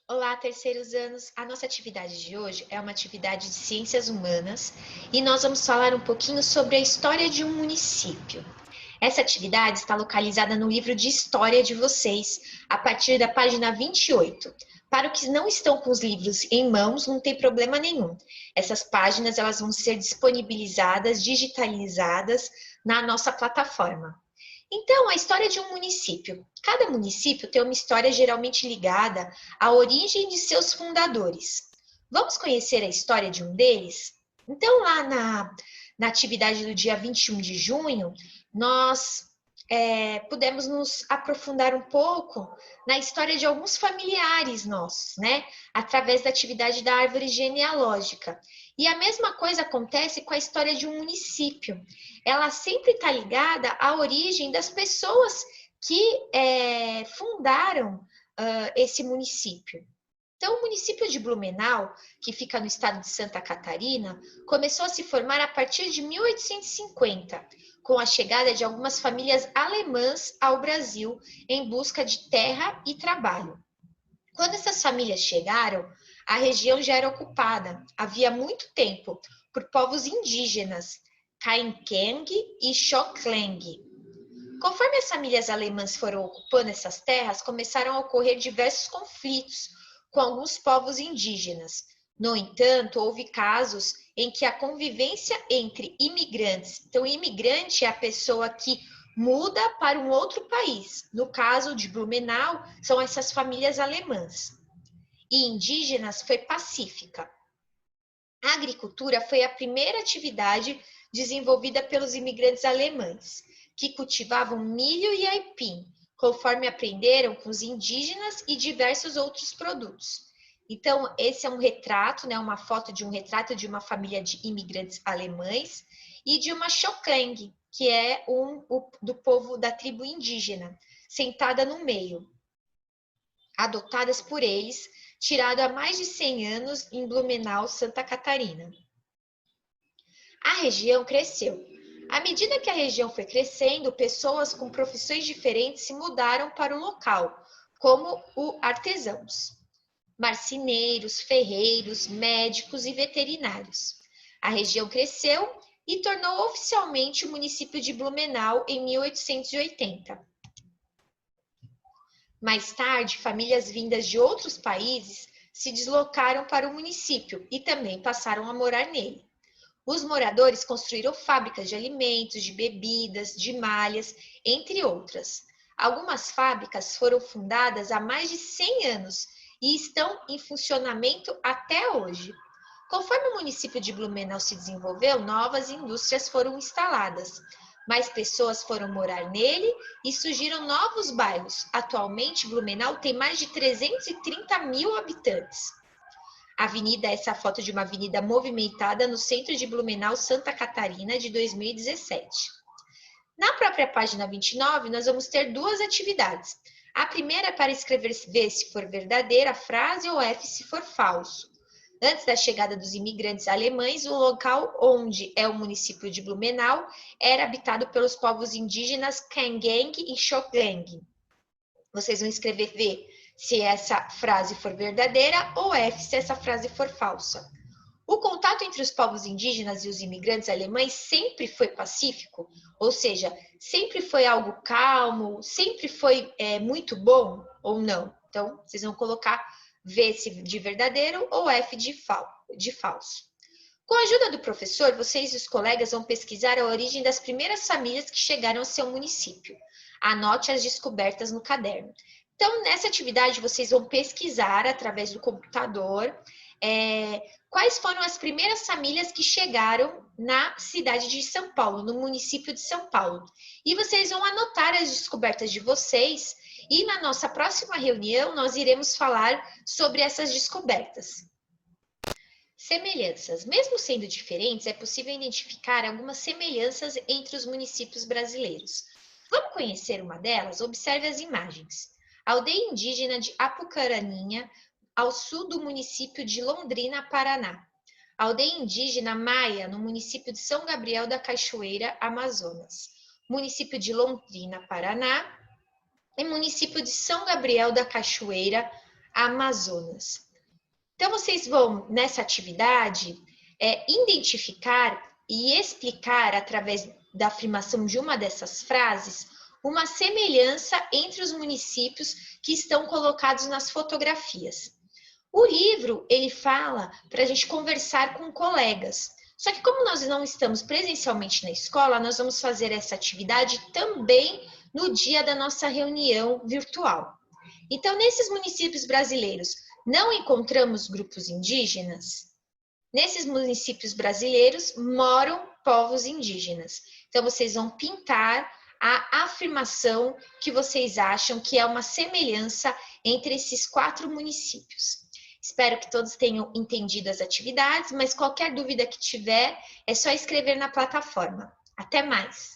Olá, terceiros anos! A nossa atividade de hoje é uma atividade de ciências humanas e nós vamos falar um pouquinho sobre a história de um município. Essa atividade está localizada no livro de história de vocês, a partir da página 28. Para os que não estão com os livros em mãos, não tem problema nenhum. Essas páginas elas vão ser disponibilizadas, digitalizadas na nossa plataforma. Então, a história de um município. Cada município tem uma história geralmente ligada à origem de seus fundadores. Vamos conhecer a história de um deles? Então, lá na atividade do dia 21 de junho, nós pudemos nos aprofundar um pouco na história de alguns familiares nossos, né? Através da atividade da árvore genealógica. E a mesma coisa acontece com a história de um município. Ela sempre está ligada à origem das pessoas que fundaram esse município. Então, o município de Blumenau, que fica no estado de Santa Catarina, começou a se formar a partir de 1850, com a chegada de algumas famílias alemãs ao Brasil em busca de terra e trabalho. Quando essas famílias chegaram, a região já era ocupada, havia muito tempo, por povos indígenas, Kainqeng e Xokleng. Conforme as famílias alemãs foram ocupando essas terras, começaram a ocorrer diversos conflitos com alguns povos indígenas. No entanto, houve casos em que a convivência entre imigrantes, então imigrante é a pessoa que muda para um outro país. No caso de Blumenau, são essas famílias alemãs. E indígenas foi pacífica. A agricultura foi a primeira atividade desenvolvida pelos imigrantes alemães, que cultivavam milho e aipim, conforme aprenderam com os indígenas e diversos outros produtos. Então, esse é um retrato, né, uma foto de um retrato de uma família de imigrantes alemães e de uma Xokleng, que é do povo da tribo indígena, sentada no meio, adotadas por eles, tirado há mais de 100 anos em Blumenau, Santa Catarina. A região cresceu. À medida que a região foi crescendo, pessoas com profissões diferentes se mudaram para o local, como os artesãos, marceneiros, ferreiros, médicos e veterinários. A região cresceu e tornou oficialmente o município de Blumenau em 1880. Mais tarde, famílias vindas de outros países se deslocaram para o município e também passaram a morar nele. Os moradores construíram fábricas de alimentos, de bebidas, de malhas, entre outras. Algumas fábricas foram fundadas há mais de 100 anos e estão em funcionamento até hoje. Conforme o município de Blumenau se desenvolveu, novas indústrias foram instaladas. Mais pessoas foram morar nele e surgiram novos bairros. Atualmente, Blumenau tem mais de 330 mil habitantes. Avenida, essa foto de uma avenida movimentada no centro de Blumenau, Santa Catarina, de 2017. Na própria página 29, nós vamos ter duas atividades. A primeira é para escrever V se for verdadeira a frase ou F se for falso. Antes da chegada dos imigrantes alemães, o local onde é o município de Blumenau era habitado pelos povos indígenas Kainqeng e Xokleng. Vocês vão escrever V se essa frase for verdadeira ou F se essa frase for falsa. O contato entre os povos indígenas e os imigrantes alemães sempre foi pacífico, ou seja, sempre foi algo calmo, sempre foi muito bom ou não. Então, vocês vão colocar V de verdadeiro ou F de falso. Com a ajuda do professor, vocês e os colegas vão pesquisar a origem das primeiras famílias que chegaram ao seu município. Anote as descobertas no caderno. Então, nessa atividade, vocês vão pesquisar através do computador quais foram as primeiras famílias que chegaram na cidade de São Paulo, no município de São Paulo. E vocês vão anotar as descobertas de vocês e na nossa próxima reunião nós iremos falar sobre essas descobertas. Semelhanças. Mesmo sendo diferentes, é possível identificar algumas semelhanças entre os municípios brasileiros. Vamos conhecer uma delas? Observe as imagens. A aldeia indígena de Apucaraninha, ao sul do município de Londrina, Paraná. A aldeia indígena Maia, no município de São Gabriel da Cachoeira, Amazonas. Município de Londrina, Paraná. E município de São Gabriel da Cachoeira, Amazonas. Então, vocês vão, nessa atividade, identificar e explicar, através da afirmação de uma dessas frases, uma semelhança entre os municípios que estão colocados nas fotografias. O livro, ele fala para a gente conversar com colegas. Só que como nós não estamos presencialmente na escola, nós vamos fazer essa atividade também no dia da nossa reunião virtual. Então, nesses municípios brasileiros, não encontramos grupos indígenas? Nesses municípios brasileiros moram povos indígenas. Então, vocês vão pintar a afirmação que vocês acham que é uma semelhança entre esses 4 municípios. Espero que todos tenham entendido as atividades, mas qualquer dúvida que tiver, é só escrever na plataforma. Até mais!